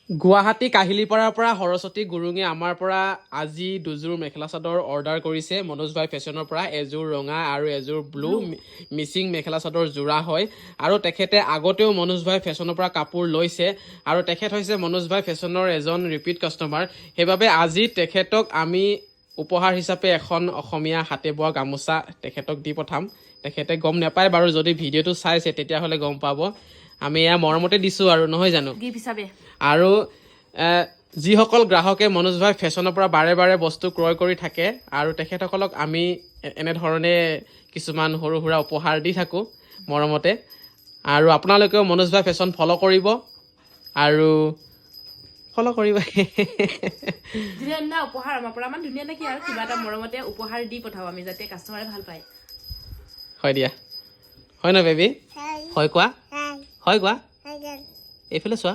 গুৱাহাটী কাহিলীপাৰাৰ পৰা সৰস্বতী গুৰুঙে আমাৰ পৰা আজি দুযোৰ মেখেলা চাদৰ অৰ্ডাৰ কৰিছে মনোজ ভাই ফেশ্বনৰ পৰা এযোৰ ৰঙা আৰু এযোৰ ব্লু মিচিং মেখেলা চাদৰ যোৰা হয় আৰু তেখেতে আগতেও মনোজ ভাই ফেশ্বনৰ পৰা কাপোৰ লৈছে আৰু তেখেত হৈছে মনোজ ভাই ফেশ্বনৰ এজন ৰিপিট কাষ্টমাৰ সেইবাবে আজি তেখেতক আমি উপহাৰ হিচাপে এখন অসমীয়া হাতে বোৱা গামোচা তেখেতক দি পঠাম তেখেতে গম নাপায় বাৰু যদি ভিডিঅ'টো চাইছে তেতিয়াহ'লে গম পাব আমি এয়া মৰমতে দিছো আৰু নহয় জানো গিফ্ট হিচাপে আৰু যিসকল গ্ৰাহকে মনোজ ভাই ফেশ্বনৰ পৰা বাৰে বাৰে বস্তু ক্ৰয় কৰি থাকে আৰু তেখেতসকলক আমি এনেধৰণে কিছুমান সৰু সুৰা উপহাৰ দি থাকোঁ মৰমতে আৰু আপোনালোকেও মনোজ ভাই ফেশ্বন ফ'ল' কৰিব আৰু ফ'ল' কৰিব ধুনীয়া ধুনীয়া উপহাৰ আমাৰ পৰা ইমান ধুনীয়া নেকি আৰু কিবা এটা মৰমতে উপহাৰ দি পঠাওঁ আমি যাতে কাষ্টমাৰে ভাল পায় হয় দিয়া হয় ন বেবী হয় কোৱা হয় কোৱা এইফালে চোৱা